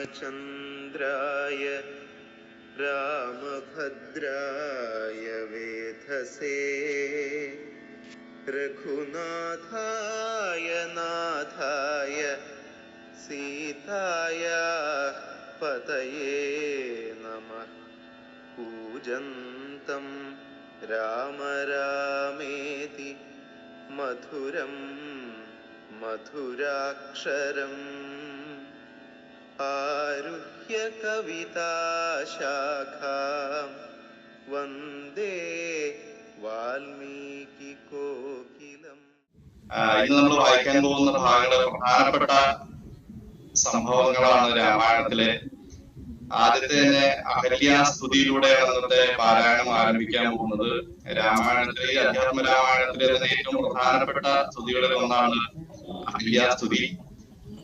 रामचन्द्राय रामभद्राय वेधसे रघुनाथाय नाथाय सीताया पतये नमः। पूजन्तं राम रामेति मधुरं मधुराक्षरम् आरुह्य कविताशाखां वन्दे വാൽമീകികോകിലം. ഇന്ന് നമ്മൾ വായിക്കാൻ പോകുന്ന ഭാഗങ്ങൾ പ്രധാനപ്പെട്ട സംഭവങ്ങളാണ് രാമായണത്തിലെ. ആദ്യത്തെ തന്നെ അഹല്യാസ്തുതിയിലൂടെയാണ് ഇന്നത്തെ പാരായണം ആരംഭിക്കാൻ പോകുന്നത്. രാമായണത്തിലെ അധ്യാത്മ രാമായണത്തിലെ തന്നെ ഏറ്റവും പ്രധാനപ്പെട്ട സ്തുതികളിൽ ഒന്നാണ് അഹല്യാസ്തുതി.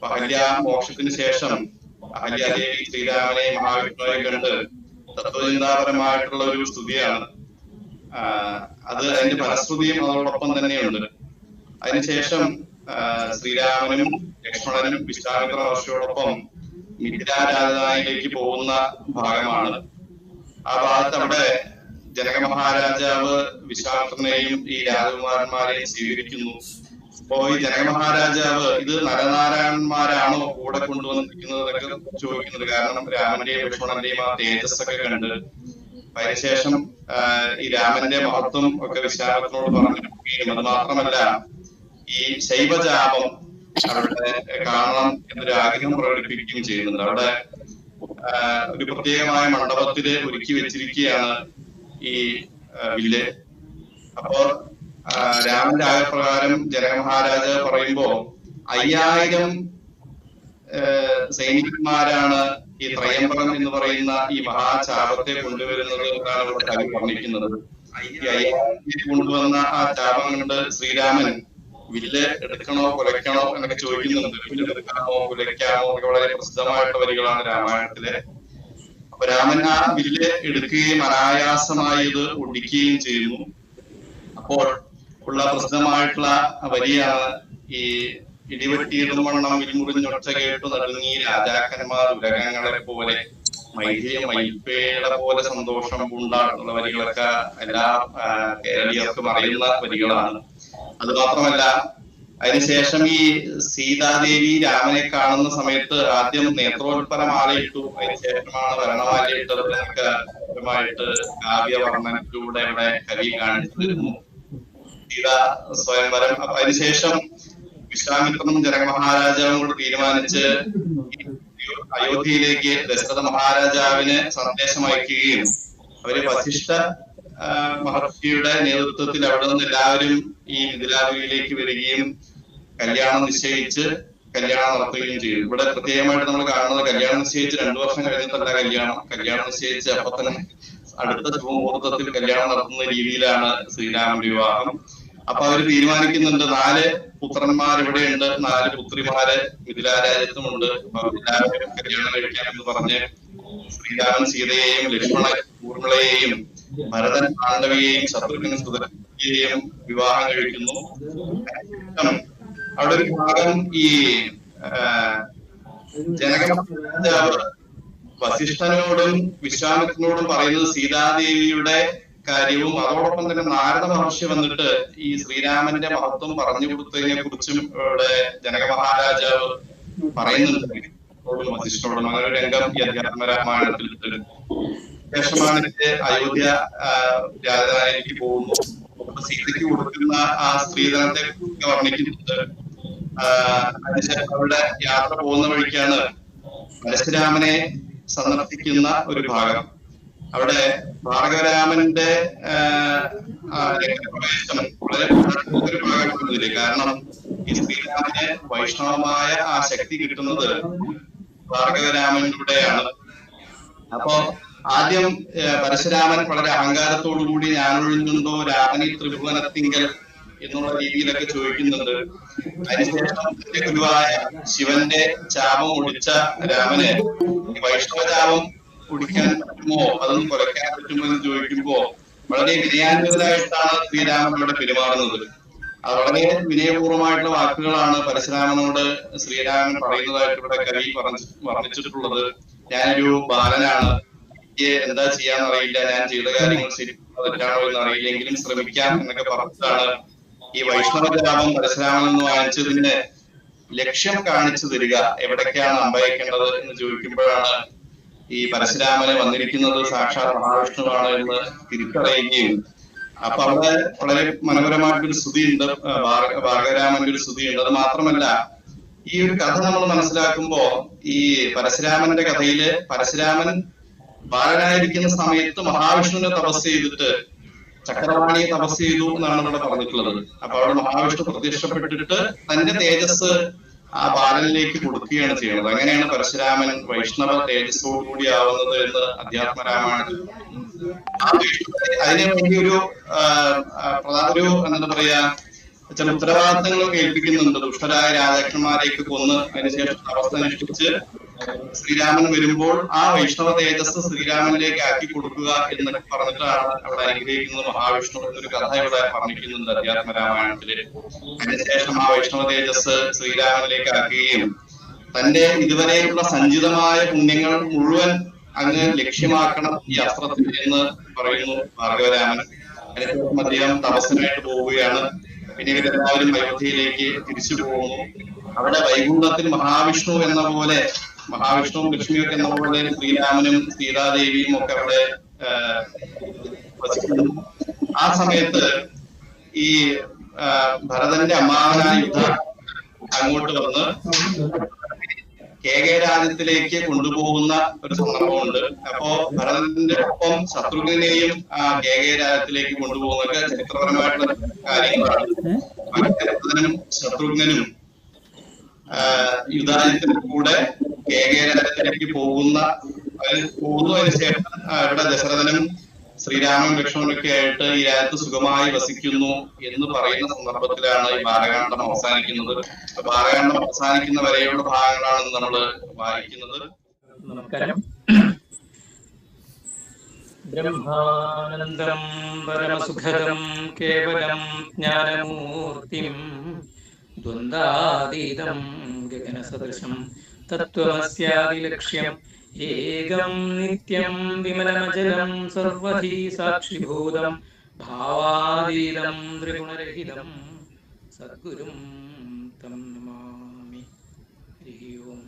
അഹല്യ മോക്ഷത്തിന് ശേഷം അഹല്യാദേവി ശ്രീരാമനെ മഹാവിഷ്ണുവെ കണ്ട് തത്വചിന്താപരമായിട്ടുള്ള ഒരു സ്തുതിയാണ്. അത് അതിന്റെ ഫലശ്രുതിയും അതോടൊപ്പം തന്നെയുണ്ട്. അതിനുശേഷം ശ്രീരാമനും ലക്ഷ്മണനും വിശ്വാമിത്ര മഹർഷിയോടൊപ്പം മിഥിലാ രാജധാനിയിലേക്ക് പോകുന്ന ഭാഗമാണ്. ആ ഭാഗത്ത് അവിടെ ജനക മഹാരാജാവ് വിശ്വാമിത്രനെയും ഈ രാജകുമാരന്മാരെയും സ്വീകരിക്കുന്നു. അപ്പോ ഈ ജനക മഹാരാജാവ് ഇത് നരനാരായണന്മാരാണോ കൂടെ കൊണ്ടുവന്നിരിക്കുന്നതൊക്കെ ചോദിക്കുന്നത്. കാരണം രാമന്റെയും ലക്ഷ്മണന്റെയും ആ തേജസ്സൊക്കെ കണ്ട് അതിനുശേഷം ഈ രാമന്റെ മഹത്വം ഒക്കെ വിശ്വാമിത്രനോട് പറഞ്ഞു. അത് മാത്രമല്ല, ഈ ശൈവജാപം അവിടെ കാണണം എന്നൊരു ആഗ്രഹം പ്രകടിപ്പിക്കുകയും ചെയ്യുന്നുണ്ട്. അവിടെ ഒരു പ്രത്യേകമായ മണ്ഡപത്തില് ഒരുക്കി വെച്ചിരിക്കുകയാണ് ഈ വില്ല്. അപ്പോ രാമന്റെ ആഗ്രഹപ്രകാരം ജനക മഹാരാജാവ് പറയുമ്പോ 5000 സൈനികന്മാരാണ് ഈ ത്രയംബകം എന്ന് പറയുന്ന ഈ മഹാചാപത്തെ കൊണ്ടുവരുന്നത് എന്നാണ് ഇവിടെ കവി പറഞ്ഞിരിക്കുന്നത്. ഈ 5000 കൊണ്ടുവന്ന ആ ചാപം കൊണ്ട് ശ്രീരാമൻ വില്ല് എടുക്കണോ കുലയ്ക്കണോ എന്നൊക്കെ ചോദിക്കുന്നുണ്ട്. വില്ല് എടുക്കാമോ കുലയ്ക്കാമോ എന്നൊക്കെ വളരെ പ്രസിദ്ധമായിട്ടുള്ള വരികളാണ് രാമായണത്തിലെ. അപ്പൊ രാമൻ ആ വില്ല് എടുക്കുകയും അനായാസമായി ഇത് ഒടിക്കുകയും ചെയ്യുന്നു. അപ്പോൾ ഉള്ള പ്രസിദ്ധമായിട്ടുള്ള വരിയാണ് ഈ ഇടിവെട്ടിയിടുമണ്ണം വിൽമുറിഞ്ഞൊച്ച കേട്ടു നടുങ്ങി രാജാക്കന്മാർ ഉരകങ്ങളെ പോലെ മൈഥിലിയ മൈപ്പേട പോലെ സന്തോഷം പൂണ്ടാടുള്ള വരികളൊക്കെ എല്ലാ കേരളീയർക്കും അറിയുന്ന വരികളാണ്. അത് മാത്രമല്ല, അതിനുശേഷം ഈ സീതാദേവി രാമനെ കാണുന്ന സമയത്ത് ആദ്യം നേത്രോൽപ്പലമാലയിട്ടു, അതിനുശേഷമാണ് ഭരണമാലയിട്ടത് എന്നൊക്കെ കാവ്യവർണ്ണനത്തിലൂടെ ഇവിടെ കവി കാണിച്ചു തരുന്നു. സീതാ സ്വയംവരം. അപ്പൊ അതിനുശേഷം വിശ്വാമിത്രനും ജനക മഹാരാജാവും കൂടി തീരുമാനിച്ച് അയോധ്യയിലേക്ക് ദശരഥ മഹാരാജാവിന് സന്ദേശം അയക്കുകയും അവര് വസിഷ്ഠ മഹർഷിയുടെ നേതൃത്വത്തിൽ അവിടെ നിന്ന് എല്ലാവരും ഈ മിഥിലാപുരിയിലേക്ക് വരികയും കല്യാണം നിശ്ചയിച്ച് കല്യാണം നടത്തുകയും ചെയ്തു. ഇവിടെ പ്രത്യേകമായിട്ട് നമ്മൾ കാണുന്നത് കല്യാണം നിശ്ചയിച്ച് 2 വർഷം കഴിഞ്ഞിട്ടല്ല കല്യാണം നിശ്ചയിച്ച് അപ്പൊ തന്നെ അടുത്ത ശുഭമുഹൂർത്തത്തിൽ കല്യാണം നടത്തുന്ന രീതിയിലാണ് ശ്രീരാമന്റെ വിവാഹം. അപ്പൊ അവര് തീരുമാനിക്കുന്നുണ്ട് 4 പുത്രന്മാർ ഇവിടെയുണ്ട്, 4 പുത്രിമാര് മിഥിലാ രാജ്യത്തുമുണ്ട്. എല്ലാവരും കല്യാണം കഴിക്കാമെന്ന് പറഞ്ഞ് ശ്രീരാമൻ സീതയെയും ലക്ഷ്മണൻ ഊർമിളയെയും ഭരതൻ പാണ്ഡവിയെയും ശത്രുഘ്നൻ സുതയെയും വിവാഹം കഴിക്കുന്നു. അവിടെ ഒരു ഭാഗം ഈ ജനക മഹാരാജാവ് വസിഷ്ഠനോടും വിശ്വാമിത്രനോടും പറയുന്നത് സീതാദേവിയുടെ കാര്യവും അതോടൊപ്പം തന്നെ നാരദ മഹർഷി വന്നിട്ട് ഈ ശ്രീരാമന്റെ മഹത്വം പറഞ്ഞു കൊടുത്തതിനെ കുറിച്ചും ഇവിടെ ജനക മഹാരാജാവ് പറയുന്നുണ്ട് വസിഷ്ഠനോടും. അങ്ങനെ ഒരു രംഗം ഈ അധ്യാത്മ രാമായണത്തിൽ ശേഷമാണ് അയോധ്യ രാജധാനിയിലേക്ക് പോകുന്നു. സീതയ്ക്ക് കൊടുക്കുന്ന ആ സ്ത്രീധനത്തെ കുറിച്ച് വർണ്ണിക്കുന്നുണ്ട്. അതിനുശേഷം അവിടെ യാത്ര പോകുന്ന വഴിക്കാണ് പരശുരാമനെ സന്ദർശിക്കുന്ന ഒരു ഭാഗം. അവിടെ ഭാർഗവരാമന്റെ രംഗപ്രവേശം വളരെ പ്രധാനപ്പെട്ട ഒരു ഭാഗമാണെന്നില്ല. കാരണം ഈ ശ്രീരാമന് വൈഷ്ണവമായ ആ ശക്തി കിട്ടുന്നത് ഭാർഗവരാമനിലൂടെയാണ്. അപ്പോ ആദ്യം പരശുരാമൻ വളരെ അഹങ്കാരത്തോടു കൂടി ഞാനൊഴിഞ്ഞുണ്ടോ രാമനി ത്രിഭുവനത്തിങ്കൽ എന്നുള്ള രീതിയിലൊക്കെ ചോദിക്കുന്നുണ്ട്. അതിനുശേഷം ഗുരുവായ ശിവന്റെ ചാപം ഒടിച്ച രാമന് വൈഷ്ണവ ചാപം ഒടിക്കാൻ പറ്റുമോ, അതൊന്നും കുറയ്ക്കാൻ പറ്റുമോ എന്ന് ചോദിക്കുമ്പോ വളരെ വിനയാന്വിതരായിട്ടാണ് ശ്രീരാമൻ ഇവിടെ പെരുമാറുന്നത്. അത് വളരെ വിനയപൂർവ്വമായിട്ടുള്ള വാക്കുകളാണ് പരശുരാമനോട് ശ്രീരാമൻ പറയുന്നതായിട്ട് ഇവിടെ കവി വർണ്ണിച്ചിട്ടുള്ളത്. ഞാനൊരു ബാലനാണ്, എനിക്ക് എന്താ ചെയ്യാന്നറിയില്ല, ഞാൻ ചെയ്ത കാര്യങ്ങൾ ശരിയാണോ തെറ്റാണോ എന്ന് അറിയില്ലെങ്കിലും ശ്രമിക്കാം എന്നൊക്കെ പറഞ്ഞിട്ടാണ് ഈ വൈഷ്ണവ ജാപം പരശുരാമൻ എന്ന് വാങ്ങിച്ചതിന് ലക്ഷ്യം കാണിച്ചു തരിക, എവിടേക്കാണ് അമ്പയക്കേണ്ടത് എന്ന് ചോദിക്കുമ്പോഴാണ് ഈ പരശുരാമന് വന്നിരിക്കുന്നത് സാക്ഷാത് മഹാവിഷ്ണുവാണ് എന്ന് തിരിച്ചറിയുകയും, അപ്പൊ അവിടെ വളരെ മനോഹരമായിട്ടൊരു സ്തുതിയുണ്ട്, ഭാർഗവരാമന്റെ ഒരു സ്തുതിയുണ്ട്. അത് മാത്രമല്ല, ഈ ഒരു കഥ നമ്മൾ മനസ്സിലാക്കുമ്പോ ഈ പരശുരാമന്റെ കഥയില് പരശുരാമൻ ബാലനായിരിക്കുന്ന സമയത്ത് മഹാവിഷ്ണുവിനെ തപസ് ചെയ്തിട്ട് ചക്രവാണിയെ തപസ് ചെയ്തു എന്നാണ് ഇവിടെ പറഞ്ഞിട്ടുള്ളത്. അപ്പൊ അവിടെ മഹാവിഷ്ണു പ്രത്യക്ഷപ്പെട്ടിട്ട് തന്റെ തേജസ് ആ ബാലനിലേക്ക് കൊടുക്കുകയാണ് ചെയ്യുന്നത്. അങ്ങനെയാണ് പരശുരാമൻ വൈഷ്ണവ തേജസ്സോടുകൂടി ആവുന്നത് എന്ന് അധ്യാത്മരാമായണത്തിൽ. അതിനു വേണ്ടി ഒരു എന്താ പറയാ ചില ഉത്തരവാദിത്തങ്ങൾ കേൾപ്പിക്കുന്നുണ്ട്. ദുഷ്ടരായ രാജാക്കന്മാരെയൊക്കെ കൊന്ന് അതിനുശേഷം അവസ്ഥ അനുഷ്ഠിച്ച് ശ്രീരാമൻ വരുമ്പോൾ ആ വൈഷ്ണവ തേജസ് ശ്രീരാമനിലേക്ക് ആക്കി കൊടുക്കുക എന്നൊക്കെ പറഞ്ഞിട്ടാണ് അവിടെ അനുഗ്രഹിക്കുന്നത് മഹാവിഷ്ണു എന്നൊരു കഥ ഇവിടെ പറഞ്ഞിരിക്കുന്നുണ്ട് അധ്യാത്മരാമായണത്തില്. അതിനുശേഷം ആ വൈഷ്ണവ തേജസ് ശ്രീരാമനിലേക്ക് ആക്കുകയും തന്റെ ഇതുവരെയുള്ള സഞ്ചിതമായ പുണ്യങ്ങൾ മുഴുവൻ അങ്ങ് ലക്ഷ്യമാക്കണം ഈ അസ്ത്രത്തിൽ എന്ന് പറയുന്നു ഭാർഗവരാമൻ. അതിനുശേഷം അദ്ദേഹം തപസ്സിനായിട്ട് പോവുകയാണ്. പിന്നെ ഇവരെല്ലാവരും അയോധ്യയിലേക്ക് തിരിച്ചു പോകുന്നു. അവിടെ വൈകുണ്ഠത്തിൽ മഹാവിഷ്ണു എന്ന പോലെ, മഹാവിഷ്ണുവും ലക്ഷ്മിയൊക്കെ എന്ന പോലെ ശ്രീരാമനും സീതാദേവിയും ഒക്കെ അവിടെ വസിക്കുന്നു. ആ സമയത്ത് ഈ ഭരതന്റെ അമ്മാവനായ യുദ്ധ അങ്ങോട്ട് വന്ന് കേകേരാജ്യത്തിലേക്ക് കൊണ്ടുപോകുന്ന ഒരു സന്ദർഭമുണ്ട്. അപ്പോ ഭരതന്റെ ഒപ്പം ശത്രുഘ്നെയും ആ കേകേരാജ്യത്തിലേക്ക് കൊണ്ടുപോകുന്നതൊക്കെ ചരിത്രപരമായിട്ടുള്ള കാര്യങ്ങളാണ്. ഭരതനും ശത്രുഘ്നും യുദ്ധായുധത്തിൽ കൂടെ കേകേരാജ്യത്തിലേക്ക് പോകുന്നതിന് ശേഷം ഇവിടെ ദശരഥനും ശ്രീരാമനും ലക്ഷ്മണനൊക്കെ ആയിട്ട് ഈ രാജ്യത്ത് സുഖമായി വസിക്കുന്നു എന്ന് പറയുന്ന സന്ദർഭത്തിലാണ് ഈ ബാലകാണ്ഡം അവസാനിക്കുന്നത്. ബാലകാണ്ഡം അവസാനിക്കുന്ന വരെയുള്ള ഭാഗങ്ങളാണ് നമ്മൾ വായിക്കുന്നത്. നമസ്കാരം. ബ്രഹ്മാനന്ദം പരമസുഖദം കേവലം ജ്ഞാനമൂർത്തിം ദ്വന്ദ്വാതീതം ഗഗനസദൃശം തത്വമസ്യാദിലക്ഷ്യം ഏകം നിത്യം വിമലമചലം സർവധി സാക്ഷിഭൂതം ഭാവാതീതം ത്രിഗുണരഹിതം സദ്ഗുരും തം നമാമി. ഹരി ഓം.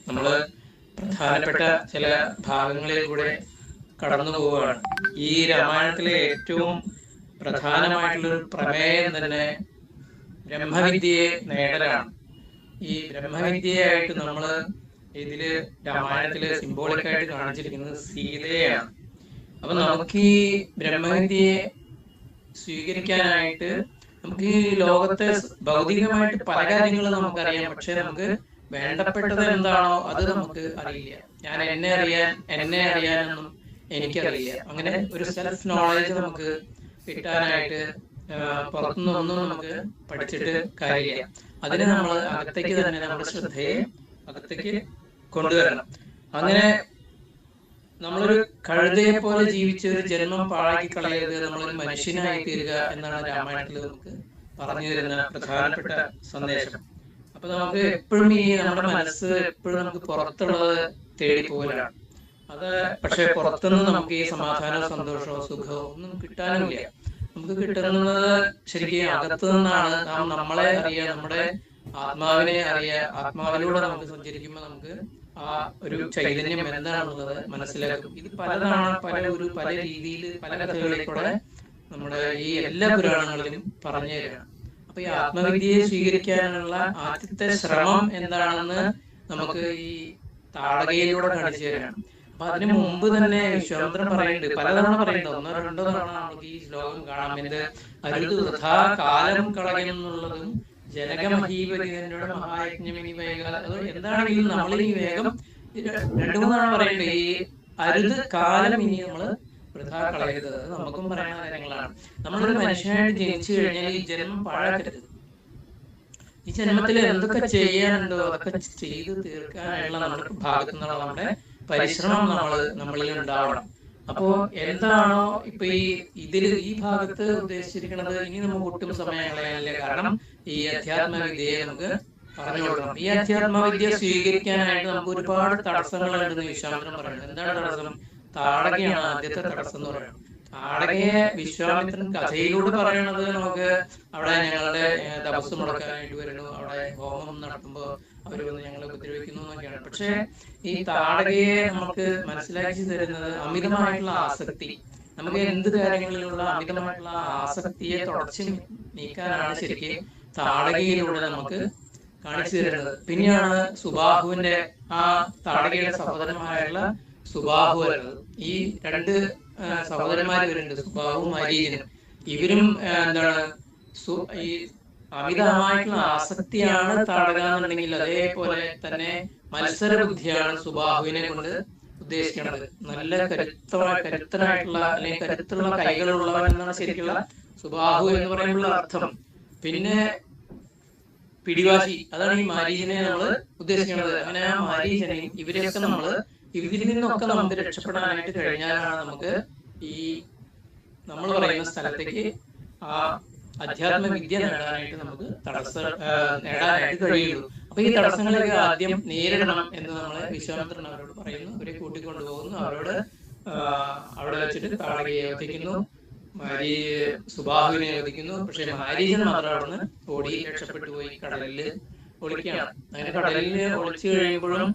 നമ്മള് പ്രധാനപ്പെട്ട ചില ഭാഗങ്ങളിൽ കൂടെ കടന്നു പോവുകയാണ്. ഈ രാമായണത്തിലെ ഏറ്റവും പ്രധാനമായിട്ടുള്ളൊരു പ്രമേയം തന്നെ ബ്രഹ്മവിദ്യയെ നേടലാണ്. ഈ ബ്രഹ്മവിദ്യയായിട്ട് നമ്മള് ഇതില് രാമായണത്തില് സിംബോളിക്കായിട്ട് കാണിച്ചിരിക്കുന്നത് സീതയാണ്. അപ്പൊ നമുക്ക് ഈ ബ്രഹ്മവിദ്യയെ സ്വീകരിക്കാനായിട്ട് നമുക്ക് ഈ ലോകത്തെ ഭൗതികമായിട്ട് പല കാര്യങ്ങളും നമുക്കറിയാം. പക്ഷെ നമുക്ക് വേണ്ടപ്പെട്ടത് എന്താണോ അത് നമുക്ക് അറിയില്ല. ഞാൻ എന്നെ അറിയാനൊന്നും എനിക്കറിയില്ല. അങ്ങനെ ഒരു സെൽഫ് നോളജ് നമുക്ക് കിട്ടാനായിട്ട് പുറത്തുനിന്നൊന്നും നമുക്ക് പഠിച്ചിട്ട് കാര്യമില്ല. അതിന് നമ്മൾ അകത്തേക്ക് തന്നെ നമ്മുടെ ശ്രദ്ധയെ അകത്തേക്ക് കൊണ്ടുവരണം. അങ്ങനെ നമ്മളൊരു കഴുതയെ പോലെ ജീവിച്ച് ഒരു ജന്മം പാഴാക്കി കളയരുത്, നമ്മളൊരു മനുഷ്യനായി തീരുക എന്നാണ് രാമായണത്തിൽ നമുക്ക് പറഞ്ഞു തരുന്ന പ്രധാനപ്പെട്ട സന്ദേശം. അപ്പൊ നമുക്ക് എപ്പോഴും ഈ നമ്മുടെ മനസ്സ് എപ്പോഴും നമുക്ക് പുറത്തുള്ളത് തേടി പോകലാണ്. അത് പക്ഷെ പുറത്തുനിന്ന് നമുക്ക് ഈ സമാധാനവും സന്തോഷവും സുഖവും ഒന്നും കിട്ടാനുമില്ല. നമുക്ക് കിട്ടുന്നത് ശരിക്കും അകത്തു നിന്നാണ്. നാം നമ്മളെ അറിയുക, നമ്മുടെ ആത്മാവിനെ അറിയുക. ആത്മാവിലൂടെ നമുക്ക് സഞ്ചരിക്കുമ്പോൾ നമുക്ക് ആ ഒരു ചൈതന്യം എന്താണെന്നുള്ളത് മനസ്സിലാക്കും. ഇത് പലതാണ്, പല രീതിയിൽ പല കഥകളിൽ കൂടെ നമ്മുടെ ഈ എല്ലാ പുരാണങ്ങളിലും പറഞ്ഞു തരാണ്. അപ്പൊ ഈ ആത്മവിദ്യയെ സ്വീകരിക്കാനുള്ള ആദ്യത്തെ ശ്രമം എന്താണെന്ന് നമുക്ക് ഈ താടകയിലൂടെ കാണിച്ചു തരാണ്. അപ്പൊ അതിനു മുമ്പ് തന്നെ വിശ്വാമിത്രൻ പറയുന്നുണ്ട്, പലതവണ പറയുന്നത്, 1-2 തവണ നമുക്ക് ഈ ശ്ലോകം കാണാം. എന്ത് അരുത് വൃഥാ കാലം കളയുന്നുള്ളതും ജനകമഹീപതിയുടെ മഹായജ്ഞം ഇനി വേഗം. അത് എന്താണെങ്കിലും നമ്മൾ ഈ വേഗം 2-3 തവണ പറയുന്നുണ്ട്. ഈ അരുത് കാലം ഇനി നമ്മള് വൃഥാ കളയരുത്. അത് നമുക്കും പറയുന്ന കാര്യങ്ങളാണ്. നമ്മളൊരു മനുഷ്യനായിട്ട് ജനിച്ചു കഴിഞ്ഞാൽ ഈ ജന്മം പാഴാക്കരുത്. ഈ ജന്മത്തിൽ എന്തൊക്കെ ചെയ്യാനുണ്ടോ അതൊക്കെ ചെയ്ത് തീർക്കാനുള്ള നമ്മുടെ ഭാഗത്തു നിന്നുള്ള നമ്മുടെ പരിശ്രമം നമ്മളിൽ ഉണ്ടാവണം. അപ്പോ എന്താണോ ഇപ്പൊ ഈ ഭാഗത്ത് ഉദ്ദേശിച്ചിരിക്കുന്നത്, ഇനി നമുക്ക് ഒട്ടും സമയം കളയാനില്ല. കാരണം ഈ അധ്യാത്മ വിദ്യയെ നമുക്ക് പറഞ്ഞു കൊടുക്കണം. ഈ അധ്യാത്മ വിദ്യ സ്വീകരിക്കാനായിട്ട് നമുക്ക് ഒരുപാട് തടസ്സങ്ങളുണ്ടെന്ന് വിശ്വാമിത്രൻ പറയുന്നത്. എന്താണ് തടസ്സം? താടകയാണ് ആദ്യത്തെ തടസ്സം എന്ന് പറയുന്നത്. താടകയെ വിശ്വാമിത്രൻ കഥയിലൂടെ പറയണത് നമുക്ക് അവിടെ ഞങ്ങളുടെ തപസ് മുടക്കാനായിട്ട് വരുന്നു, അവിടെ ഹോമം നടത്തുമ്പോൾ അവർ വന്ന് ഞങ്ങളെ ഉപദ്രവിക്കുന്നു എന്നൊക്കെയാണ്. പക്ഷെ ഈ താടകയെ നമുക്ക് മനസ്സിലാക്കി തരുന്നത് അമിതമായിട്ടുള്ള ആസക്തി, നമുക്ക് എന്ത് കാര്യങ്ങളിലുള്ള അമിതമായിട്ടുള്ള ആസക്തിയെ തുടച്ചു നീക്കാനാണ് ശരിക്കും താടകയിലൂടെ നമുക്ക് കാണിച്ചു തരുന്നത്. പിന്നെയാണ് സുബാഹുവിന്റെ ആ താടകയുടെ സഹോദരന്മാരായുള്ള സുബാഹു വരുന്നത്. ഈ രണ്ട് സഹോദരന്മാർ വരുന്നുണ്ട്, സുബാഹുവും മരീചനും. ഇവരും എന്താണ് ഈ അമിതമായിട്ടുള്ള ആസക്തിയാണ് താടക എന്നുണ്ടെങ്കിൽ, അതേപോലെ തന്നെ മത്സര ബുദ്ധിയാണ് സുബാഹുവിനെ കൊണ്ട് ഉദ്ദേശിക്കുന്നത്. നല്ല കരുത്തനായിട്ടുള്ള അല്ലെങ്കിൽ കരുത്തുള്ള കൈകളുള്ളവൻ എന്നാണ് ശരിക്കുള്ള സുബാഹു എന്ന് പറയുമ്പോൾ അർത്ഥം. പിന്നെ പിടിവാശി, അതാണ് ഈ മാരീചനെ നമ്മൾ ഉദ്ദേശിക്കുന്നത്. അങ്ങനെ ആ മാരീചനെയും ഇവരെയൊക്കെ ഇവരിൽ നിന്നൊക്കെ നമുക്ക് രക്ഷപ്പെടാനായിട്ട് കഴിഞ്ഞാലാണ് നമുക്ക് ഈ നമ്മൾ പറയുന്ന സ്ഥലത്തേക്ക് ആ അധ്യാത്മ വിദ്യ നേടാനായിട്ട് നമുക്ക് നേടാനായിട്ട് കഴിയുള്ളൂ. അപ്പൊ ഈ തടസ്സങ്ങളൊക്കെ ആദ്യം നേരിടണം എന്ന് നമ്മള് വിശ്വാമിത്രൻ അവരോട് പറയുന്നു. അവരെ കൂട്ടിക്കൊണ്ടുപോകുന്നു, അവരോട് അവിടെ വെച്ചിട്ട് താടകയെ വധിക്കുന്നു, സുബാഹുവിനെ വധിക്കുന്നു. പക്ഷെ മാരീചൻ മാത്രം അവിടുന്ന് ഓടി രക്ഷപ്പെട്ടു പോയി കടലില് ഒളിക്കുകയാണ്. അങ്ങനെ കടലില് ഒളിച്ചു കഴിയുമ്പോഴും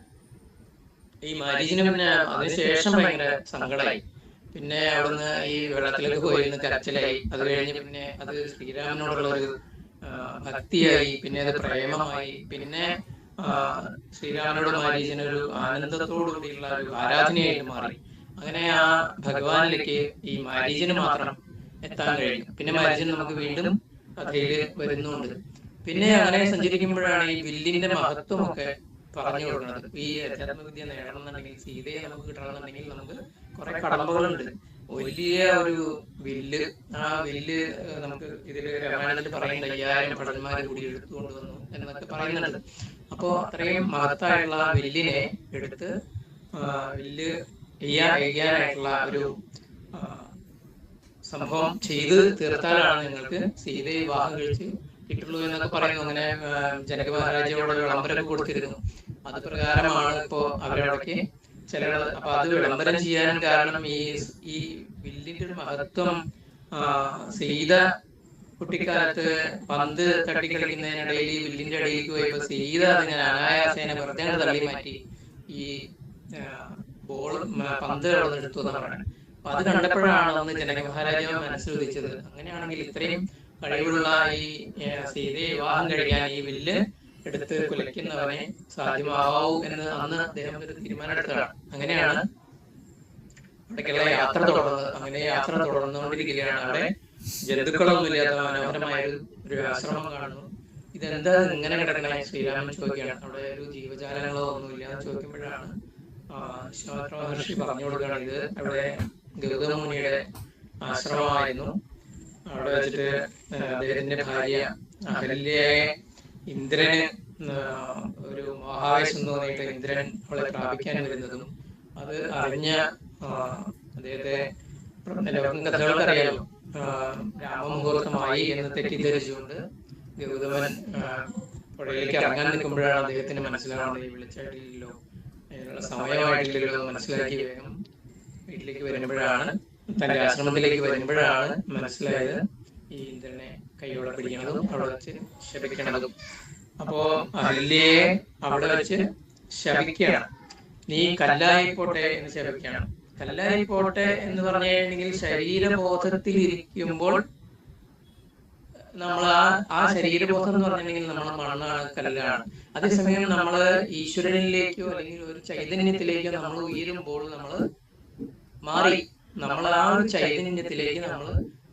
ഈ മാരീചന് പിന്നെ അതിനുശേഷം ഭയങ്കര സങ്കടമായി. പിന്നെ അവിടുന്ന് ഈ വെള്ളത്തിലേക്ക് പോയിരുന്ന് കരച്ചിലായി. അത് കഴിഞ്ഞ് പിന്നെ അത് ശ്രീരാമനോടുള്ള ഒരു ഭക്തിയായി, പിന്നെ അത് പ്രേമമായി, പിന്നെ ശ്രീരാമനോട് മാരീചനൊരു ആനന്ദത്തോടു കൂടിയുള്ള ഒരു ആരാധനയായിട്ട് മാറി. അങ്ങനെ ആ ഭഗവാനിലേക്ക് ഈ മാരീചന് മാത്രം എത്താൻ കഴിഞ്ഞു. പിന്നെ മാരീചൻ നമുക്ക് വീണ്ടും കഥയില് വരുന്നുണ്ട്. പിന്നെ അങ്ങനെ സഞ്ചരിക്കുമ്പോഴാണ് ഈ വില്ലിന്റെ മഹത്വമൊക്കെ പറഞ്ഞു കൊടുക്കുന്നത്. ഈ അധ്യാത്മവിദ്യ നേടണമെന്നുണ്ടെങ്കിൽ, സീതയെ നമുക്ക് കിട്ടണമെന്നുണ്ടെങ്കിൽ നമുക്ക് കുറെ കടമ്പകളുണ്ട്. വലിയ ഒരു വില്ല്, ആ വില്ല് നമുക്ക് ഇതില് രാമായണത്തിൽ പറയുന്നുണ്ട് 5000 ഭടന്മാര് കൂടി എടുത്തുകൊണ്ടുവന്നു എന്നൊക്കെ പറയുന്നുണ്ട്. അപ്പോ അത്രയും മഹത്തായിട്ടുള്ള വില്ലിനെ എടുത്ത് വില്ല് എയ്യാനായിട്ടുള്ള ഒരു സംഭവം ചെയ്ത് തീർത്താലാണ് നിങ്ങൾക്ക് സീതയെ വിവാഹം കഴിച്ച് കിട്ടുള്ളൂ എന്നൊക്കെ പറയുന്നു. അങ്ങനെ ജനക മഹാരാജയോട് വിളംബരം കൊടുത്തിരുന്നു. അത് പ്രകാരമാണ് ഇപ്പോ അവരവിടേക്ക് ചിലത്. അപ്പൊ അത് വിളംബരം ചെയ്യാൻ കാരണം ഈ വില്ലിന്റെ ഒരു മഹത്വം, സീത കുട്ടിക്കാലത്ത് പന്ത് തട്ടിക്കളിക്കുന്നതിനിടയിൽ ഈ വില്ലിന്റെ അടിയിലേക്ക് പോയപ്പോ സീത അതിങ്ങനെ അനായാസേന വെറുതെ തള്ളി മാറ്റി ഈ പന്ത് എടുത്തു എന്ന് പറയുന്നത്. അപ്പൊ അത് കണ്ടപ്പോഴാണ് അന്ന് ജനക മഹാരാജാവ് മനസ്സിലുദിച്ചത്, അങ്ങനെയാണെങ്കിൽ ഇത്രയും കഴിവുള്ള ഈ സീതയെ വിവാഹം കഴിക്കാൻ ഈ വില്ല് എടുത്ത് കുലയ്ക്കുന്നവനെ സാധ്യമാവൂ എന്ന് അന്ന് അദ്ദേഹം ഒരു തീരുമാനം എടുത്തതാണ്. അങ്ങനെയാണ് അവിടേക്കുള്ള യാത്ര തുടർന്നത്. അങ്ങനെ യാത്ര തുടർന്നുകൊണ്ടിരിക്കുകയാണ്. അവിടെ ജന്തുക്കളൊന്നും ഇല്ലാത്ത മനോഹരമായ ഒരു ആശ്രമം കാണുന്നു. ഇതെന്താ ഇങ്ങനെ കിടക്കണേ? ശ്രീരാമൻ ചോദിക്കുകയാണ്. അവിടെ ഒരു ജീവജാലങ്ങളോ ഒന്നുമില്ല എന്ന് ചോദിക്കുമ്പോഴാണ് വിശ്വാമിത്ര മഹർഷി പറഞ്ഞു കൊടുക്കുകയാണ്, ഇത് അവിടെ ഗൗതമ മുനിയുടെ ആശ്രമമായിരുന്നു. അവിടെ വെച്ചിട്ട് അദ്ദേഹത്തിന്റെ ഭാര്യ അഹല്യയെ ഇന്ദ്രന് ഒരു മഹാവേശം തോന്നിയിട്ട് ഇന്ദ്രൻ അവളെ പ്രാപിക്കാൻ വരുന്നതും അത് അറിഞ്ഞ അദ്ദേഹത്തെ കഥകളൊക്കെ അറിയാമല്ലോ, രാമമുഹൂർത്തമായി എന്ന് തെറ്റിദ്ധരിച്ചുകൊണ്ട് ഗൗതമൻ പുഴയിലേക്ക് ഇറങ്ങാൻ നിൽക്കുമ്പോഴാണ് അദ്ദേഹത്തിന് മനസ്സിലാവുന്നത് ഈ വിളിച്ചായിട്ടില്ലല്ലോ, അതിനുള്ള സമയമായിട്ടില്ലല്ലോ മനസ്സിലാക്കി വേഗം വീട്ടിലേക്ക് വരുമ്പോഴാണ്, തന്റെ ആശ്രമത്തിലേക്ക് വരുമ്പോഴാണ് മനസ്സിലായത് ഈ ഇന്ദ്രനെ കൈയോടെ പിടിക്കണതും അവിടെ വെച്ച് ശപിക്കണതും. അപ്പോ അഹല്യയെ അവിടെ വെച്ച് ശപിക്കുകയാണ്. നീ കല്ലായിപ്പോട്ടെ എന്ന് ശപിക്കുകയാണ്. കല്ലായിപ്പോട്ടെ എന്ന് പറഞ്ഞു കഴിഞ്ഞെങ്കിൽ ശരീരബോധത്തിൽ ഇരിക്കുമ്പോൾ നമ്മൾ ആ ശരീരബോധം എന്ന് പറഞ്ഞിട്ടുണ്ടെങ്കിൽ നമ്മൾ മണ്ണാണ്, കല്ലാണ്. അതേസമയം നമ്മൾ ഈശ്വരനിലേക്കോ അല്ലെങ്കിൽ ഒരു ചൈതന്യത്തിലേക്കോ നമ്മൾ ഉയരുമ്പോൾ നമ്മൾ മാറി, നമ്മൾ ആ ഒരു ചൈതന്യത്തിലേക്ക് നമ്മൾ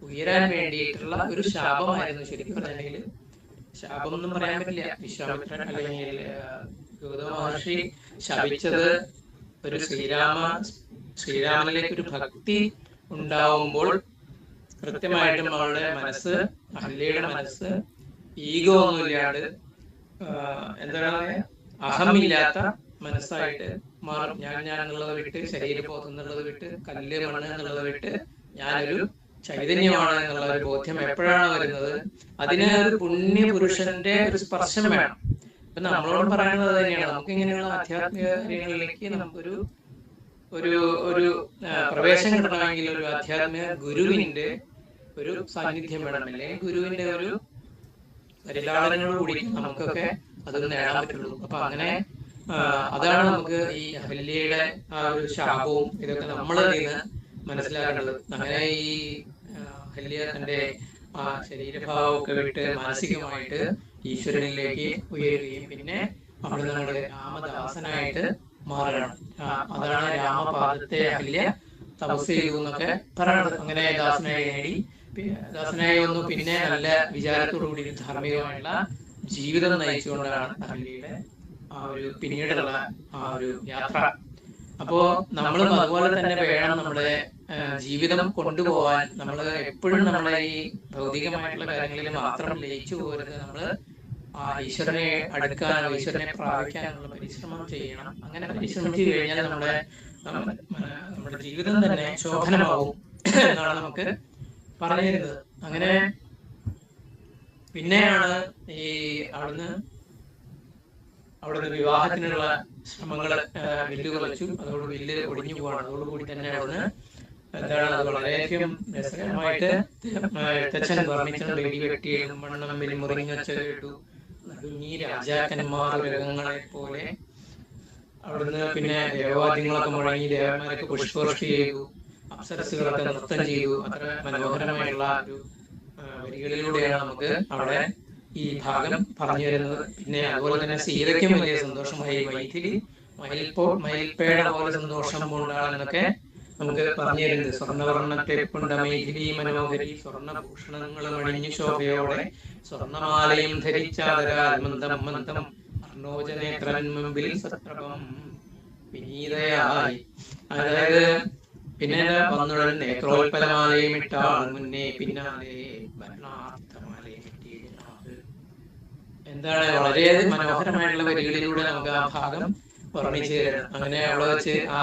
ഉയരാൻ വേണ്ടിയിട്ടുള്ള ഒരു ശാപമായിരുന്നു ശരിക്കും പറഞ്ഞിട്ടുണ്ടെങ്കിൽ. ശാപം ഒന്നും പറയാൻ പറ്റില്ല. വിശ്വാമിത്രൻ അല്ലെങ്കിൽ ഗൗതമ മഹർഷി ശപിച്ചത് ഒരു ശ്രീരാമനിലേക്ക് ഒരു ഭക്തി ഉണ്ടാവുമ്പോൾ കൃത്യമായിട്ടും അവളുടെ മനസ്സ്, അഹല്യയുടെ മനസ്സ് ഈഗോ ഒന്നുമില്ലാണ്ട് എന്താണ് അഹമില്ലാത്ത മനസ്സായിട്ട് മാറും. ഞാൻ എന്നുള്ളത് വിട്ട്, ശരീരബോധം എന്നുള്ളത് വിട്ട്, കല്ല് മണ്ണ് എന്നുള്ളത് വിട്ട് ഞാനൊരു ചൈതന്യമാണ് എന്നുള്ള ഒരു ബോധ്യം എപ്പോഴാണ് വരുന്നത്? അതിന് ഒരു പുണ്യപുരുഷന്റെ ഒരു സ്പർശം വേണം. ഇപ്പൊ നമ്മളോട് പറയുന്നത് അത് തന്നെയാണ്. നമുക്ക് ഇങ്ങനെയുള്ള ആധ്യാത്മിക കാര്യങ്ങളിലേക്ക് നമുക്കൊരു ഒരു ഒരു പ്രവേശം കിട്ടണമെങ്കിൽ ഒരു ആധ്യാത്മിക ഗുരുവിന്റെ ഒരു സാന്നിധ്യം വേണം. അല്ലെങ്കിൽ ഗുരുവിന്റെ ഒരു പരിലാളനയോട് കൂടി നമുക്കൊക്കെ അത് നേടാൻ പറ്റുള്ളൂ. അപ്പൊ അങ്ങനെ അതാണ് നമുക്ക് ഈ അഹല്യയുടെ ആ ഒരു ശാപവും ഇതൊക്കെ നമ്മൾ നിന്ന് മനസ്സിലാക്കേണ്ടത്. അങ്ങനെ ഈ അഹല്യ തന്റെ ആ ശരീരഭാവമൊക്കെ വിട്ട് മാനസികമായിട്ട് ഈശ്വരനിലേക്ക് ഉയരുകയും പിന്നെ അവിടെ നമ്മുടെ രാമദാസനായിട്ട് മാറുകയാണ്. അതാണ് രാമപാദത്തെ അഹല്യ തപസ് ചെയ്തു എന്നൊക്കെ പറയണത്. അങ്ങനെ ദാസനായി നേടി, ദാസനായി വന്നു. പിന്നെ നല്ല വിചാരത്തോടു കൂടി ധാർമ്മികമായുള്ള ജീവിതം നയിച്ചുകൊണ്ടാണ് അഹല്യയുടെ ആ ഒരു പിന്നീടുള്ള ആ ഒരു യാത്ര. അപ്പോ നമ്മളും അതുപോലെ തന്നെ വേണം നമ്മുടെ ജീവിതം കൊണ്ടുപോകാൻ. നമ്മൾ എപ്പോഴും നമ്മളെ ഈ ഭൗതികമായിട്ടുള്ള കാര്യങ്ങളിൽ മാത്രം ലയിച്ചു പോരുന്നത്. നമ്മള് ആ ഈശ്വരനെ അടുക്കാനോ ഈശ്വരനെ പ്രാപിക്കാനുള്ള പരിശ്രമം ചെയ്യണം. അങ്ങനെ പരിശ്രമിച്ചു കഴിഞ്ഞാൽ നമ്മുടെ ജീവിതം തന്നെ ശോഭനമാവും എന്നാണ് നമുക്ക് പറഞ്ഞു തരുന്നത്. അങ്ങനെ പിന്നെയാണ് ഈ അവിടുന്ന് വിവാഹത്തിനുള്ള ശ്രമങ്ങള് വില്ല് കൊലച്ചു. അതോട് വില്ല് ഒടിഞ്ഞു പോവാണ്. അതോടുകൂടി തന്നെ അവിടുന്ന് എന്താണ് അത് വളരെയധികം രസകരമായിട്ട് എഴുത്തച്ഛൻ വർണ്ണിച്ചിട്ടുണ്ട്. ഇടിവെട്ടിയും മണ്ണമ്പിൽ മുറിഞ്ഞൊച്ച കേട്ടു നടുങ്ങി രാജാക്കന്മാർ ഗ്രഹങ്ങളെ പോലെ. അവിടുന്ന് പിന്നെ ദേവവാദ്യങ്ങളൊക്കെ മുഴങ്ങി, ദേവന്മാരൊക്കെ പുഷ്പവൃഷ്ടി ചെയ്തു, അപ്സരസുകളൊക്കെ നൃത്തം ചെയ്തു. അത്ര മനോഹരമായിട്ടുള്ള ഒരു വരികളിലൂടെയാണ് നമുക്ക് അവിടെ ഈ ഭാഗം പറഞ്ഞു തരുന്നത്. പിന്നെ അതുപോലെ തന്നെ സീതയ്ക്കും വലിയ സന്തോഷമായി. മൈഥിലി മയിൽപ്പേട പോലെ സന്തോഷം കൊണ്ടാണെന്നൊക്കെ നമുക്ക് പറഞ്ഞു തരുന്നത്. സ്വർണ്ണവർണ്ണത്തെ കൊണ്ട മൈഥിലി മനോഹരി, സ്വർണ്ണഭൂഷണങ്ങളും അണിഞ്ഞു ശോഭയോടെ, സ്വർണ്ണമാലയും ധരിച്ചാദരാൽ മന്ദം മന്ദം അർണോജനേത്രൻ മുമ്പിൽ സത്രപം വിനീതയായി. അതായത് പിന്നെ വന്നുടൻ നേത്രോൽപ്പലമാലയും ഇട്ടാൾ മുന്നേ പിന്നാലെ ഭരണാർത്ഥമാലയും ഇട്ടിരുന്നത്. എന്താണ് വളരെ മനോഹരമായിട്ടുള്ള വരികളിലൂടെ നമുക്ക് ആ ഭാഗം വർണ്ണിച്ചു തരണം. അങ്ങനെ അവിടെ വെച്ച് ആ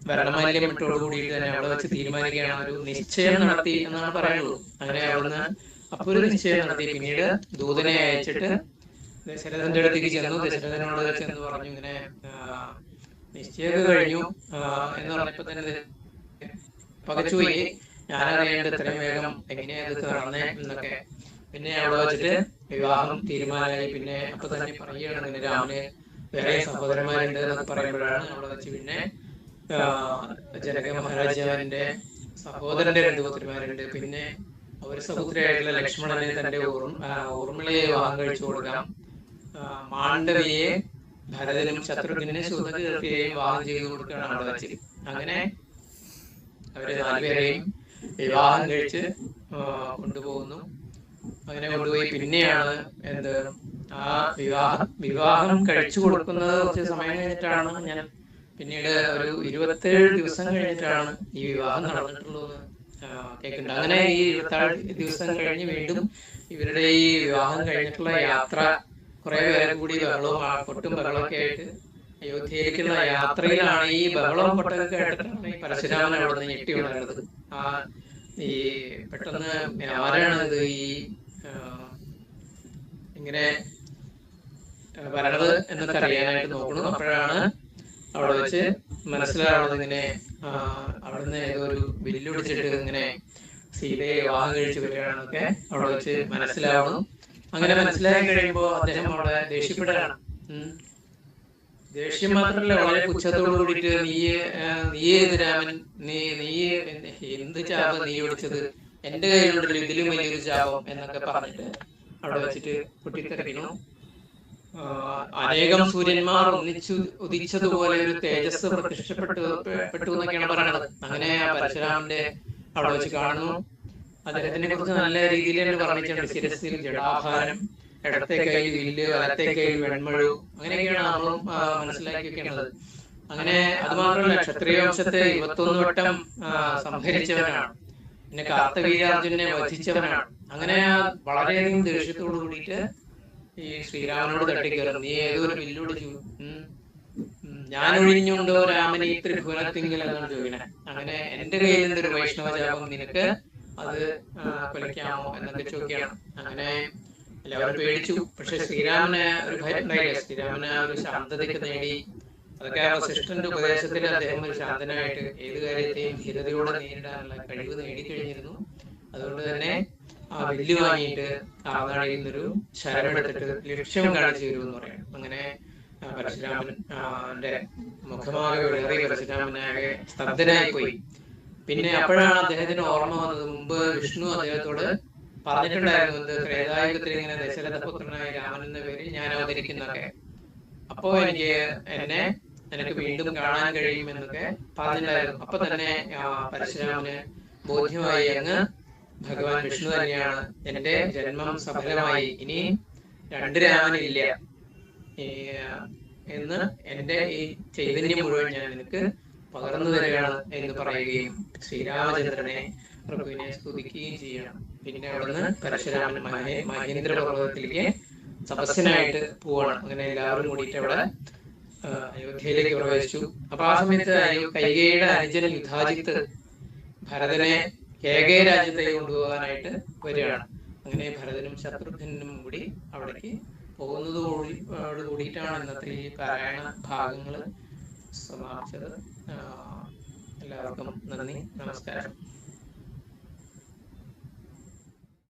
ഭരണമാല്യം ഇട്ടോട് കൂടിയിട്ട് തന്നെ അവിടെ വെച്ച് തീരുമാനിക്കുകയാണ്. ഒരു നിശ്ചയം നടത്തി എന്നാണ് പറയുള്ളൂ. അങ്ങനെ അവിടുന്ന് അപ്പൊ ഒരു നിശ്ചയം നടത്തി. പിന്നീട് ദൂതനെ അയച്ചിട്ട് ദശരഥന്റെ അടുത്തേക്ക് ചെന്നു. ദശരഥനോട് ചെന്ന് പറഞ്ഞു, ഇങ്ങനെ നിശ്ചയമൊക്കെ കഴിഞ്ഞു എന്ന് പറഞ്ഞപ്പോ തന്നെ പകച്ചുപോയി. ഞാനറിയേണ്ട ഇത്രയും വേഗം എങ്ങനെയാ ഇത് നടന്നേ എന്നൊക്കെ. പിന്നെ അവിടെ വെച്ചിട്ട് വിവാഹം തീരുമാനമായി. പിന്നെ അപ്പൊ തന്നെ പറയുകയാണ്, ഇങ്ങനെ രാമന് വേറെ സഹോദരന്മാരുണ്ട് എന്നൊക്കെ പറയുമ്പോഴാണ് അവിടെ വെച്ച് പിന്നെ ജനക മഹാരാജാവിന്റെ സഹോദരന്റെ 2 പുത്രിമാരുണ്ട്. പിന്നെ ഒരു സഹോദരിയായിട്ടുള്ള ലക്ഷ്മണനെ തന്റെ ഊർമിളയെ വിവാഹം കഴിച്ചു കൊടുക്കാം. മാണ്ഡവിയെ ഭരതനും ശത്രുഘ്നെ ശൂതകീർത്തിയെയും വിവാഹം ചെയ്തു കൊടുക്കുകയാണ് അവിടെ വെച്ച്. അങ്ങനെ അവര് 4 പേരെയും വിവാഹം കഴിച്ച് കൊണ്ടുപോകുന്നു. അങ്ങനെ കൊണ്ടുപോയി പിന്നെയാണ് ആ വിവാഹം കഴിച്ചു കൊടുക്കുന്നത് കുറച്ച് സമയം കഴിഞ്ഞിട്ടാണ്. ഞാൻ പിന്നീട് ഒരു 27 ദിവസം കഴിഞ്ഞിട്ടാണ് ഈ വിവാഹം നടന്നിട്ടുള്ളത് കേൾക്കുന്നുണ്ട്. അങ്ങനെ ഈ 27 ദിവസം കഴിഞ്ഞ് വീണ്ടും ഇവരുടെ ഈ വിവാഹം കഴിഞ്ഞിട്ടുള്ള യാത്ര, കുറെ പേരെ കൂടി ബഹളവും കൊട്ടും ബഹളമൊക്കെ ആയിട്ട് അയോധ്യയിലേക്കുള്ള യാത്രയിലാണ്. ഈ ബഹളവും കൊട്ടൊക്കെ കേട്ടിട്ടാണ് ഈ പരശുരാമൻ അവിടെ നിന്ന് ഞെട്ടി ഉണർന്നത്. ഈ പെട്ടെന്ന് ആരാണിത് ഈ ഇങ്ങനെ വരണത് എന്നൊക്കെ അറിയാനായിട്ട് നോക്കുന്നു. അപ്പോഴാണ് അവിടെ വെച്ച് മനസ്സിലാവുന്നത്, ഇങ്ങനെ അവിടുന്ന് ഏതോ ഒരു വില്ലൊടിച്ചിട്ട് ഇങ്ങനെ സീതയെ വിവാഹം കഴിച്ചു വരികയാണെന്നൊക്കെ അവിടെ വെച്ച് മനസ്സിലാവുന്നു. അങ്ങനെ മനസ്സിലായി കഴിയുമ്പോ അദ്ദേഹം അവിടെ ദേഷ്യപ്പെടുകയാണ്. ദേഷ്യം മാത്രമല്ല, വളരെ പുച്ഛത്തോടു കൂടിയിട്ട് നീ രാമൻ, നീ എന്ത് ചാപം നീ ഓടിച്ചത്, എന്റെ കയ്യിലുണ്ടല്ലോ ഇതിലും വലിയൊരു ചാപം എന്നൊക്കെ പറഞ്ഞിട്ട് അവിടെ വെച്ചിട്ട് പൊട്ടിത്തെറിക്കുന്നു. അനേകം സൂര്യന്മാർ ഒന്നിച്ചു ഉദിച്ചതുപോലെ ഒരു തേജസ് പ്രത്യക്ഷപ്പെട്ടു എന്നൊക്കെയാണ് പറയണത്. അങ്ങനെ ആ പരശുരാമന്റെ അവിടെ വെച്ച് കാണുന്നു. അദ്ദേഹത്തിനെ കുറിച്ച് നല്ല രീതിയിൽ തന്നെ പറഞ്ഞിട്ടുണ്ട്. ശിരസിൽ ജടാഭാരം, ഇടത്തെ കയ്യിൽ വില്ല്, വലത്തെ കയ്യിൽ വെൺമഴു, അങ്ങനെയൊക്കെയാണ് നമ്മളും മനസ്സിലാക്കി വെക്കേണ്ടത്. അങ്ങനെ അത് മാത്രമല്ല, ക്ഷത്രിയ വംശത്തെ 21 വട്ടം സംഹരിച്ചവനാണ്. പിന്നെ കാർത്തവീര്യാർജുനെ വധിച്ചവനാണ്. അങ്ങനെ വളരെയധികം ദേഷ്യത്തോടു കൂടിയിട്ട് ഈ ശ്രീരാമനോട് തട്ടിക്കയറും. നീ ഏതൊരു വില്ലൊടിച്ചു, ഞാൻ ഒഴിഞ്ഞുണ്ടോ രാമനെ ത്രിഭുവനത്തിങ്കിൽ എന്നാണ് ചോദിക്കണേ. അങ്ങനെ എന്റെ കയ്യിൽ നിന്ന് ഒരു വൈഷ്ണവ ജാപം നിനക്ക് അത് കൊലയ്ക്കാമോ എന്നൊക്കെ ചോദിക്കുകയാണ്. അങ്ങനെ എല്ലാവരും പേടിച്ചു. പക്ഷെ ശ്രീരാമന് ഒരു ഭയം ഉണ്ടായില്ല. ശ്രീരാമന് ഒരു ശാന്തതയ്ക്ക് നേടി. അതൊക്കെ ആ വസിഷ്ഠന്റെ ഉപദേശത്തിൽ അദ്ദേഹം ഒരു ശാന്തനായിട്ട് ഏത് കാര്യത്തെയും ധീരതയോടെ നേരിടാനുള്ള കഴിവ് നേടിക്കഴിഞ്ഞിരുന്നു. അതുകൊണ്ട് തന്നെ ആ വില്ല് വാങ്ങിയിട്ട് കാവനാടിയിൽ നിന്നൊരു ശരമെടുത്തിട്ട് ലക്ഷ്യം കാണിച്ചു തരുമെന്ന് പറയാം. അങ്ങനെ പരശുരാമന്റെ മുഖമാകെ വിളറി പരശുരാമനാകെ സ്തബ്ധനായി പോയി. പിന്നെ അപ്പോഴാണ് അദ്ദേഹത്തിന് ഓർമ്മ വന്നത്, മുമ്പ് വിഷ്ണു അദ്ദേഹത്തോട് പറഞ്ഞിട്ടുണ്ടായിരുന്നു, എന്ത് ത്രേതായുഗത്തിൽ ഇങ്ങനെ ദശരഥപുത്രനായ രാമൻ എന്ന പേരിൽ ഞാൻ അവതരിക്കുന്നൊക്കെ. അപ്പോ എനിക്ക് വീണ്ടും കാണാൻ കഴിയും എന്നൊക്കെ പറഞ്ഞിട്ടുണ്ടായിരുന്നു. അപ്പൊ തന്നെ പരശുരാമന് ബോധ്യമായി, അങ്ങ് ഭഗവാൻ വിഷ്ണു തന്നെയാണ്, എന്റെ ജന്മം സഫലമായി, ഇനി രണ്ട് രാമനില്ല എന്ന് എന്റെ ഈ ചൈതന്യം മുഴുവൻ ഞാൻ നിനക്ക് പകർന്നു തരികയാണ് എന്ന് പറയുകയും ശ്രീരാമചന്ദ്രനെ പ്രഭുവിനെ സ്തുതിക്കുകയും ചെയ്യണം. പിന്നെ അവിടുന്ന് പരശുരാമൻ മഹേന്ദ്ര പർവ്വതത്തിലേക്ക് തപസ്സിനായിട്ട് പോവാണ്. അങ്ങനെ എല്ലാവരും കൂടിയിട്ട് അവിടെ അയോധ്യയിലേക്ക് പ്രവേശിച്ചു. അപ്പൊ ആ സമയത്ത് കൈകേയിയുടെ അനുജൻ യുധാജിത്ത് ഭരതനെ കേകയ രാജ്യത്തേക്ക് കൊണ്ടുപോകാനായിട്ട് വരികയാണ്. അങ്ങനെ ഭരതനും ശത്രുഘ്നും കൂടി അവിടേക്ക് പോകുന്നതോട് കൂടിയിട്ടാണ് ഇന്നത്തെ ഈ പാരായണ ഭാഗങ്ങൾ സമാപിച്ചത്. എല്ലാവർക്കും നന്ദി, നമസ്കാരം.